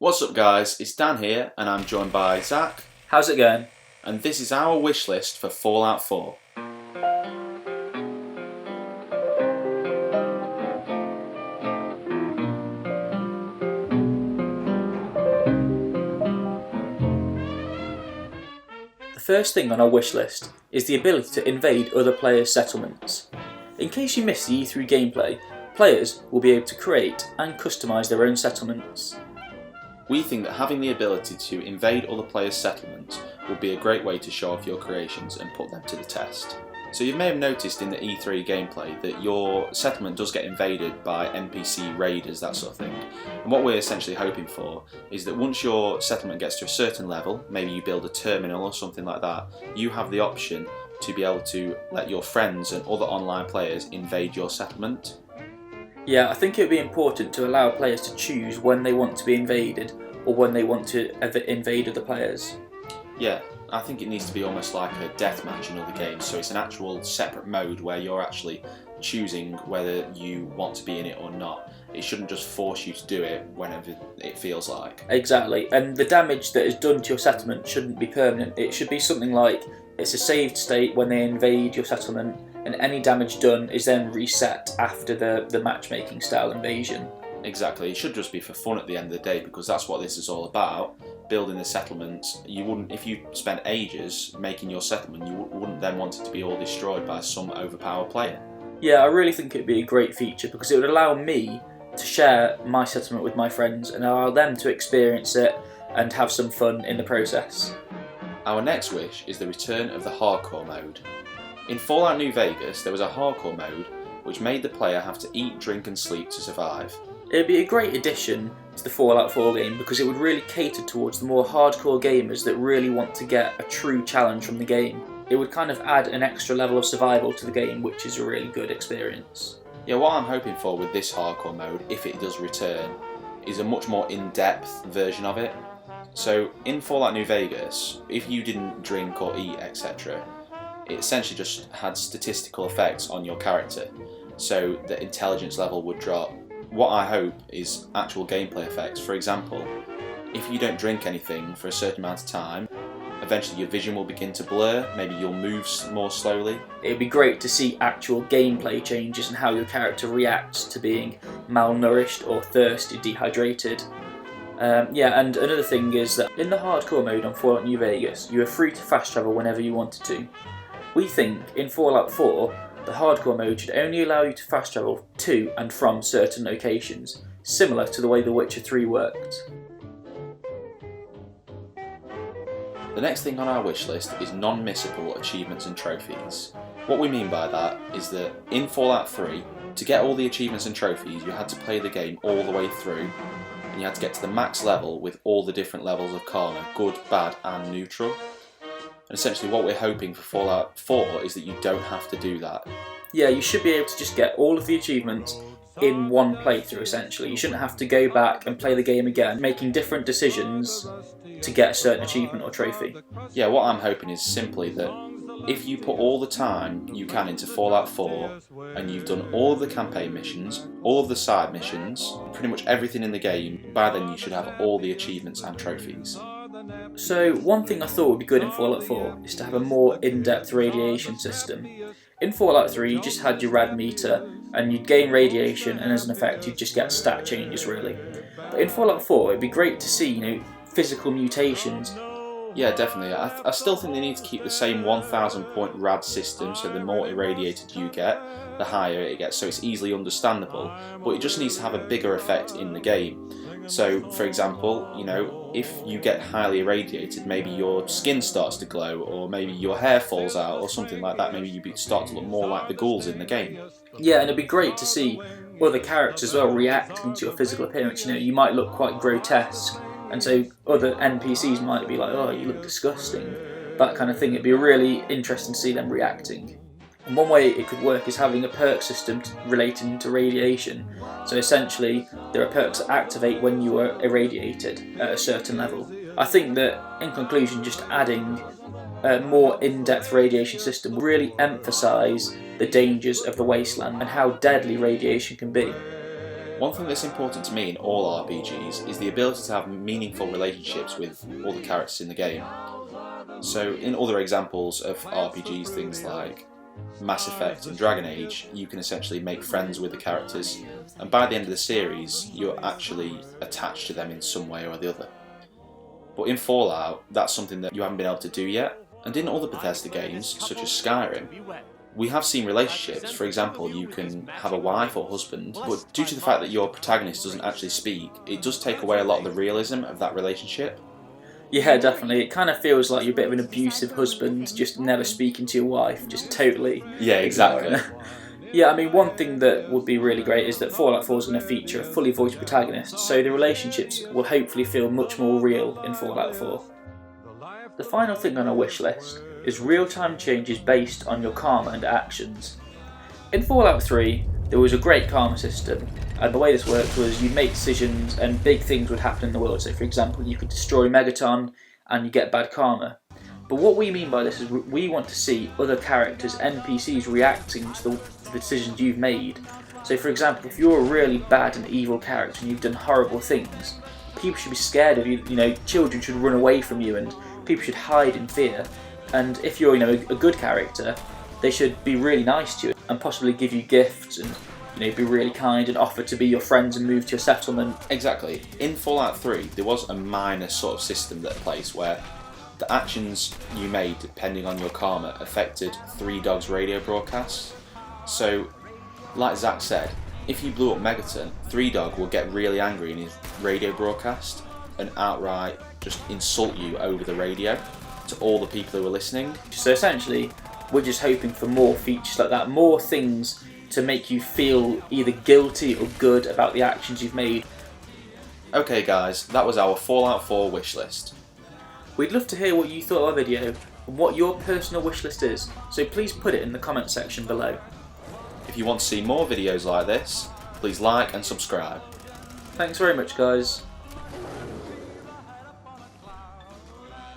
What's up guys, it's Dan here and I'm joined by Zach. How's it going? And this is our wish list for Fallout 4. The first thing on our wish list is the ability to invade other players' settlements. In case you missed the E3 gameplay, players will be able to create and customise their own settlements. We think that having the ability to invade other players' settlements will be a great way to show off your creations and put them to the test. So you may have noticed in the E3 gameplay that your settlement does get invaded by NPC raiders, that sort of thing. And what we're essentially hoping for is that once your settlement gets to a certain level, maybe you build a terminal or something like that, you have the option to be able to let your friends and other online players invade your settlement. Yeah, I think it would be important to allow players to choose when they want to be invaded or when they want to invade other players. Yeah, I think it needs to be almost like a deathmatch in other games, so it's an actual separate mode where you're actually choosing whether you want to be in it or not. It shouldn't just force you to do it whenever it feels like. Exactly, and the damage that is done to your settlement shouldn't be permanent. It should be something like it's a saved state when they invade your settlement, and any damage done is then reset after the matchmaking style invasion. Exactly, it should just be for fun at the end of the day, because that's what this is all about. Building the settlements, you wouldn't, if you spent ages making your settlement, you wouldn't then want it to be all destroyed by some overpowered player. Yeah, I really think it'd be a great feature because it would allow me to share my settlement with my friends and allow them to experience it and have some fun in the process. Our next wish is the return of the hardcore mode. In Fallout New Vegas, there was a hardcore mode which made the player have to eat, drink and sleep to survive. It'd be a great addition to the Fallout 4 game because it would really cater towards the more hardcore gamers that really want to get a true challenge from the game. It would kind of add an extra level of survival to the game, which is a really good experience. Yeah, what I'm hoping for with this hardcore mode, if it does return, is a much more in-depth version of it. So in Fallout New Vegas, if you didn't drink or eat, etc., it essentially just had statistical effects on your character, so the intelligence level would drop. What I hope is actual gameplay effects. For example, if you don't drink anything for a certain amount of time, eventually your vision will begin to blur, maybe you'll move more slowly. It'd be great to see actual gameplay changes and how your character reacts to being malnourished or thirsty, dehydrated. Yeah, and another thing is that in the hardcore mode on Fallout New Vegas, you are free to fast travel whenever you wanted to. We think in Fallout 4, the hardcore mode should only allow you to fast travel to and from certain locations, similar to the way The Witcher 3 worked. The next thing on our wish list is non-missable achievements and trophies. What we mean by that is that in Fallout 3, to get all the achievements and trophies, you had to play the game all the way through, and you had to get to the max level with all the different levels of karma, good, bad and neutral. And essentially what we're hoping for Fallout 4 is that you don't have to do that. Yeah, you should be able to just get all of the achievements in one playthrough essentially. You shouldn't have to go back and play the game again, making different decisions to get a certain achievement or trophy. Yeah, what I'm hoping is simply that if you put all the time you can into Fallout 4 and you've done all of the campaign missions, all of the side missions, pretty much everything in the game, by then you should have all the achievements and trophies. So one thing I thought would be good in Fallout 4 is to have a more in-depth radiation system. In Fallout 3 you just had your rad meter and you'd gain radiation and as an effect you'd just get stat changes really. But in Fallout 4 it'd be great to see, physical mutations. Yeah, definitely. I still think they need to keep the same 1000 point rad system, so the more irradiated you get, the higher it gets, so it's easily understandable, but it just needs to have a bigger effect in the game. So, for example, if you get highly irradiated, maybe your skin starts to glow, or maybe your hair falls out, or something like that. Maybe you start to look more like the ghouls in the game. Yeah, and it'd be great to see other characters as well reacting to your physical appearance. You might look quite grotesque, and so other NPCs might be like, oh, you look disgusting, that kind of thing. It'd be really interesting to see them reacting. And one way it could work is having a perk system relating to radiation. So essentially, there are perks that activate when you are irradiated at a certain level. I think that, in conclusion, just adding a more in-depth radiation system will really emphasise the dangers of the wasteland and how deadly radiation can be. One thing that's important to me in all RPGs is the ability to have meaningful relationships with all the characters in the game. So in other examples of RPGs, things like Mass Effect and Dragon Age, you can essentially make friends with the characters, and by the end of the series you're actually attached to them in some way or the other. But in Fallout, that's something that you haven't been able to do yet, and in other Bethesda games, such as Skyrim, we have seen relationships. For example, you can have a wife or husband, but due to the fact that your protagonist doesn't actually speak, it does take away a lot of the realism of that relationship. Yeah, definitely. It kind of feels like you're a bit of an abusive husband, just never speaking to your wife, just totally. Yeah, exactly. Yeah, I mean, one thing that would be really great is that Fallout 4 is going to feature a fully voiced protagonist, so the relationships will hopefully feel much more real in Fallout 4. The final thing on our wish list is real-time changes based on your karma and actions. In Fallout 3, there was a great karma system, and the way this worked was you'd make decisions and big things would happen in the world. So for example, you could destroy Megaton and you get bad karma. But what we mean by this is we want to see other characters, NPCs, reacting to the decisions you've made. So for example, if you're a really bad and evil character and you've done horrible things, people should be scared of you, children should run away from you and people should hide in fear. And if you're a good character, they should be really nice to you and possibly give you gifts and be really kind and offer to be your friends and move to your settlement. Exactly. In Fallout 3, there was a minor sort of system that place where the actions you made, depending on your karma, affected Three Dogs radio broadcasts. So, like Zach said, if you blew up Megaton, Three Dog will get really angry in his radio broadcast and outright just insult you over the radio to all the people who are listening. So essentially, we're just hoping for more features like that, more things to make you feel either guilty or good about the actions you've made. Okay guys, that was our Fallout 4 wishlist. We'd love to hear what you thought of our video and what your personal wishlist is, so please put it in the comment section below. If you want to see more videos like this, please like and subscribe. Thanks very much guys.